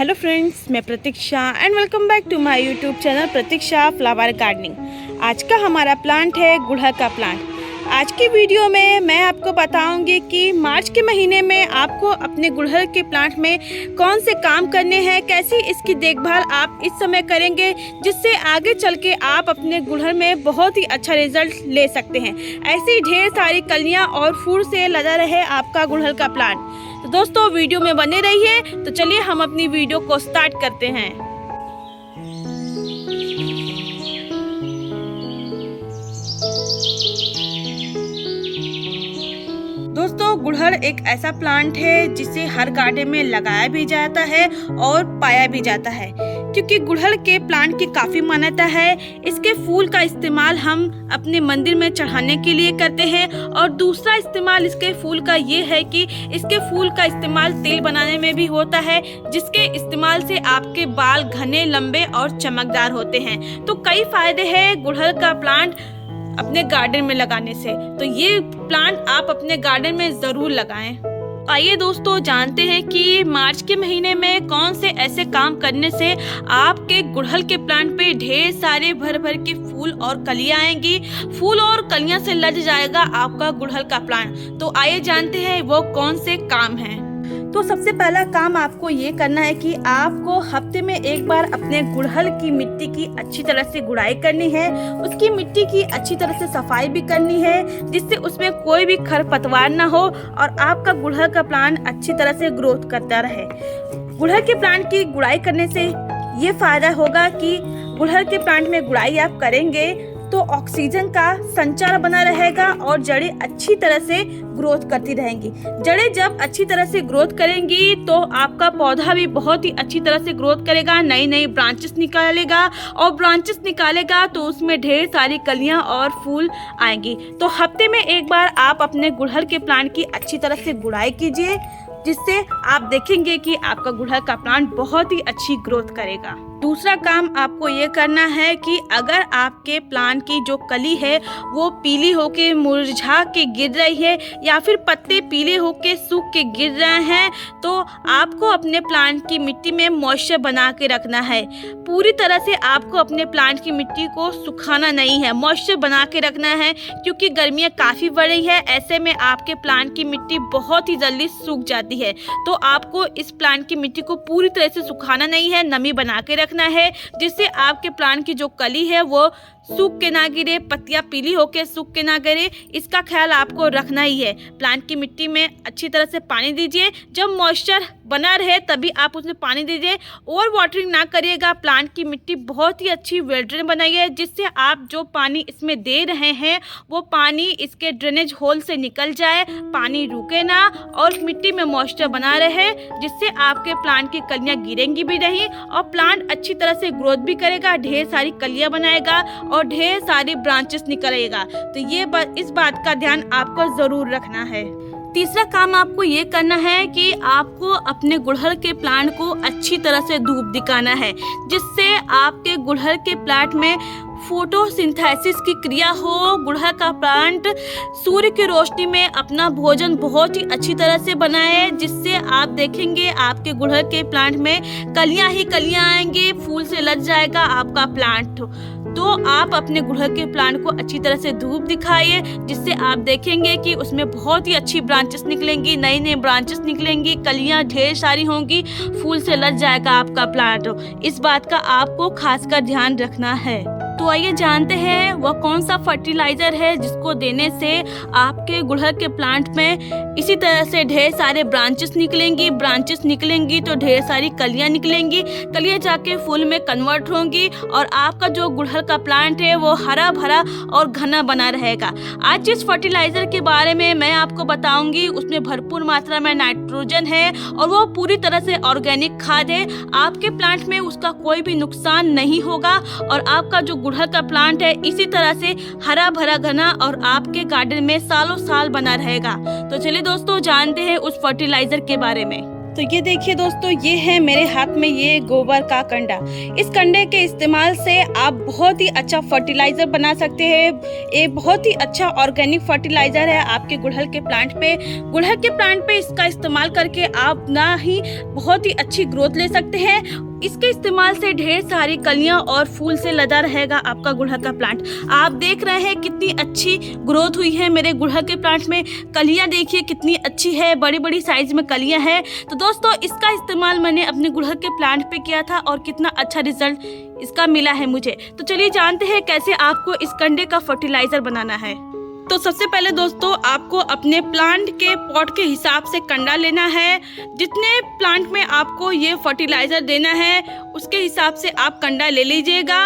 Hello friends, मैं Pratiksha and welcome back to my YouTube channel Pratiksha flower gardening. आज का हमारा प्लांट है गुड़हल का प्लांट। आज की वीडियो में मैं आपको बताऊंगी कि मार्च के महीने में आपको अपने गुड़हल के प्लांट में कौन से काम करने हैं, कैसी इसकी देखभाल आप इस समय करेंगे जिससे आगे चल के आप अपने गुड़हल में बहुत ही अच्छा रिजल्ट ले सकते हैं। ऐसी ढेर सारी कलियां और फूल से लदा रहे आपका गुड़हल का प्लांट। तो दोस्तों वीडियो में बने रहिए। तो चलिए हम अपनी वीडियो को स्टार्ट करते हैं। दोस्तों गुड़हल एक ऐसा प्लांट है जिसे हर गार्डन में लगाया भी जाता है और पाया भी जाता है, क्योंकि गुड़हल के प्लांट की काफ़ी मान्यता है। इसके फूल का इस्तेमाल हम अपने मंदिर में चढ़ाने के लिए करते हैं और दूसरा इस्तेमाल इसके फूल का ये है कि इसके फूल का इस्तेमाल तेल बनाने में भी होता है, जिसके इस्तेमाल से आपके बाल घने, लंबे और चमकदार होते हैं। तो कई फायदे हैं गुड़हल का प्लांट अपने गार्डन में लगाने से। तो ये प्लांट आप अपने गार्डन में ज़रूर लगाएं। आइए दोस्तों जानते हैं कि मार्च के महीने में कौन से ऐसे काम करने से आपके गुड़हल के प्लांट पे ढेर सारे भर भर के फूल और कलियां आएंगी। फूल और कलियां से लद जाएगा आपका गुड़हल का प्लांट। तो आइए जानते हैं वो कौन से काम हैं। तो सबसे पहला काम आपको ये करना है कि आपको हफ्ते में एक बार अपने गुड़हल की मिट्टी की अच्छी तरह से गुड़ाई करनी है। उसकी मिट्टी की अच्छी तरह से सफाई भी करनी है, जिससे उसमें कोई भी खरपतवार ना हो और आपका गुड़हल का प्लांट अच्छी तरह से ग्रोथ करता रहे। गुड़हल के प्लांट की गुड़ाई करने से ये फायदा होगा कि गुड़हल के प्लांट में गुड़ाई आप करेंगे तो ऑक्सीजन का संचार बना रहेगा और जड़ें अच्छी तरह से ग्रोथ करती रहेंगी। जड़ें जब अच्छी तरह से ग्रोथ करेंगी तो आपका पौधा भी बहुत ही अच्छी तरह से ग्रोथ करेगा, नई नई ब्रांचेस निकालेगा और ब्रांचेस निकालेगा तो उसमें ढेर सारी कलियां और फूल आएंगी। तो हफ्ते में एक बार आप अपने गुड़हल के प्लांट की अच्छी तरह से गुड़ाई कीजिए, जिससे आप देखेंगे कि आपका गुड़हल का प्लांट बहुत ही अच्छी ग्रोथ करेगा। दूसरा काम आपको ये करना है कि अगर आपके प्लांट की जो कली है वो पीली होके मुरझा के गिर रही है या फिर पत्ते पीले होके सूख के गिर रहे हैं, तो आपको अपने प्लांट की मिट्टी में मॉइस्चर बना के रखना है। पूरी तरह से आपको अपने प्लांट की मिट्टी को सुखाना नहीं है, मॉइस्चर बना के रखना है, क्योंकि गर्मियाँ काफ़ी बढ़ रही है। ऐसे में आपके प्लांट की मिट्टी बहुत ही जल्दी सूख जाती है। तो आपको इस प्लांट की मिट्टी को पूरी तरह से सुखाना नहीं है, नमी बना के रखना है, जिससे आपके प्लांट की जो कली है वो सूख के ना गिरे, पत्तियां पीली होके सूख के ना गिरे। इसका ख्याल आपको रखना ही है। प्लांट की मिट्टी में अच्छी तरह से पानी दीजिए, जब मॉइस्चर बना रहे तभी आप उसमें पानी दीजिए। ओवर वाटरिंग ना करिएगा। प्लांट की मिट्टी बहुत ही अच्छी वेल ड्रेन बनाइए, जिससे आप जो पानी इसमें दे रहे हैं वो पानी इसके ड्रेनेज होल से निकल जाए, पानी रुके ना और मिट्टी में मॉइस्चर बना रहे, जिससे आपके प्लांट की कलियां गिरेंगी भी नहीं और प्लांट अच्छी तरह से ग्रोथ भी करेगा, ढेर सारी कलियां बनाएगा और ढेर सारी ब्रांचेस निकलेगा। तो ये इस बात का ध्यान आपको जरूर रखना है। तीसरा काम आपको ये करना है कि आपको अपने गुड़हल के प्लांट को अच्छी तरह से धूप दिखाना है, जिससे आपके गुड़हल के प्लांट में फोटोसिंथेसिस की क्रिया हो। गुड़हल का प्लांट सूर्य की रोशनी में अपना भोजन बहुत ही अच्छी तरह से बनाए, जिससे आप देखेंगे आपके गुड़हल के प्लांट में कलियां ही कलियां आएंगे, फूल से लद जाएगा आपका प्लांट। तो आप अपने गुड़हल के प्लांट को अच्छी तरह से धूप दिखाइए, जिससे आप देखेंगे कि उसमें बहुत ही अच्छी ब्रांचेस निकलेंगी, नई नई ब्रांचेस निकलेंगी, कलियां ढेर सारी होंगी, फूल से लद जाएगा आपका प्लांट। इस बात का आपको खासकर ध्यान रखना है। तो आइए जानते हैं वह कौन सा फर्टिलाइजर है जिसको देने से आपके गुड़हल के प्लांट में इसी तरह से ढेर सारे ब्रांचेस निकलेंगी तो ढेर सारी कलियां निकलेंगी, कलियां जाके फूल में कन्वर्ट होंगी और आपका जो गुड़हल का प्लांट है वो हरा भरा और घना बना रहेगा। आज जिस फर्टिलाइजर के बारे में मैं आपको बताऊंगी उसमें भरपूर मात्रा में नाइट्रोजन है और वो पूरी तरह से ऑर्गेनिक खाद है। आपके प्लांट में उसका कोई भी नुकसान नहीं होगा और आपका जो गुड़हल का प्लांट है इसी तरह से हरा भरा घना और आपके गार्डन में सालों साल बना रहेगा। तो चलिए दोस्तों जानते हैं उस फर्टिलाइजर के बारे में। तो ये देखिए दोस्तों, ये है मेरे हाथ में ये गोबर का कंडा। इस कंडे के इस्तेमाल से आप बहुत ही अच्छा फर्टिलाइज़र बना सकते हैं। ये बहुत ही अच्छा ऑर्गेनिक फर्टिलाइज़र है आपके गुड़हल के प्लांट पे। गुड़हल के प्लांट पे इसका इस्तेमाल करके आप ना ही बहुत ही अच्छी ग्रोथ ले सकते हैं, इसके इस्तेमाल से ढेर सारी कलियां और फूल से लदा रहेगा आपका गुड़हल का प्लांट। आप देख रहे हैं कितनी अच्छी ग्रोथ हुई है मेरे गुड़हल के प्लांट में। कलियां देखिए कितनी अच्छी है, बड़ी बड़ी साइज में कलियां हैं। तो दोस्तों, इसका इस्तेमाल मैंने अपने गुड़हल के प्लांट पे किया था और कितना अच्छा रिजल्ट इसका मिला है मुझे। तो चलिए जानते हैं कैसे आपको इस कंडे का फर्टिलाइजर बनाना है। तो सबसे पहले दोस्तों, आपको अपने प्लांट के पॉट के हिसाब से कंडा लेना है। जितने प्लांट में आपको ये फर्टिलाइज़र देना है उसके हिसाब से आप कंडा ले लीजिएगा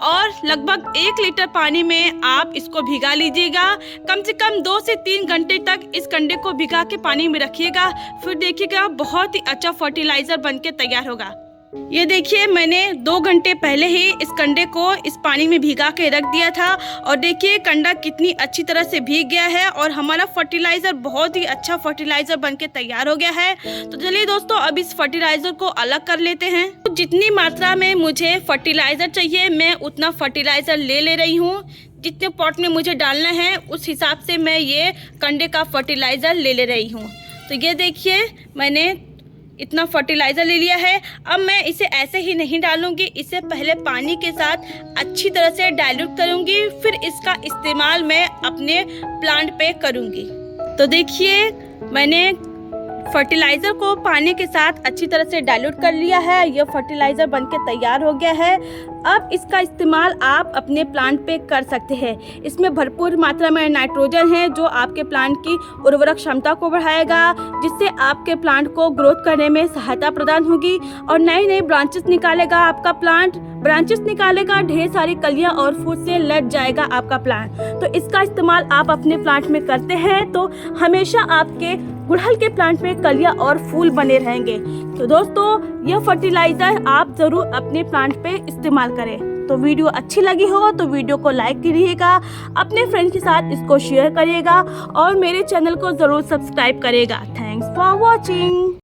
और लगभग 1 लीटर पानी में आप इसको भिगा लीजिएगा। कम से कम 2 से 3 घंटे तक इस कंडे को भिगा के पानी में रखिएगा। फिर देखिएगा बहुत ही अच्छा फर्टिलाइज़र बनके तैयार होगा। ये देखिए, मैंने 2 घंटे पहले ही इस कंडे को इस पानी में भिगा के रख दिया था और देखिए कंडा कितनी अच्छी तरह से भीग गया है और हमारा फर्टिलाइज़र बहुत ही अच्छा फर्टिलाइज़र बनके तैयार हो गया है। तो चलिए दोस्तों, अब इस फर्टिलाइज़र को अलग कर लेते हैं। तो जितनी मात्रा में मुझे फर्टिलाइज़र चाहिए मैं उतना फर्टिलाइज़र ले रही हूँ। जितने पॉट में मुझे डालना है उस हिसाब से मैं ये कंडे का फर्टिलाइज़र ले रही हूँ। तो ये देखिए, मैंने इतना फर्टिलाइज़र ले लिया है। अब मैं इसे ऐसे ही नहीं डालूंगी, इसे पहले पानी के साथ अच्छी तरह से डाइल्यूट करूंगी, फिर इसका इस्तेमाल मैं अपने प्लांट पे करूंगी। तो देखिए, मैंने फर्टिलाइज़र को पानी के साथ अच्छी तरह से डाइल्यूट कर लिया है। यह फर्टिलाइज़र बनके तैयार हो गया है। अब इसका इस्तेमाल आप अपने प्लांट पे कर सकते हैं। इसमें भरपूर मात्रा में नाइट्रोजन है जो आपके प्लांट की उर्वरक क्षमता को बढ़ाएगा, जिससे आपके प्लांट को ग्रोथ करने में सहायता प्रदान होगी और नई नई ब्रांचेस निकालेगा। आपका प्लांट ब्रांचेस निकालेगा, ढेर सारी कलियां और फूल से लद जाएगा आपका प्लांट। तो इसका इस्तेमाल आप अपने प्लांट में करते हैं तो हमेशा आपके गुड़हल के प्लांट में कलियां और फूल बने रहेंगे। तो दोस्तों, यह फर्टिलाइज़र आप ज़रूर अपने प्लांट पे इस्तेमाल करें। तो वीडियो अच्छी लगी हो तो वीडियो को लाइक करिएगा, अपने फ्रेंड के साथ इसको शेयर करिएगा और मेरे चैनल को ज़रूर सब्सक्राइब करिएगा। Thanks for watching.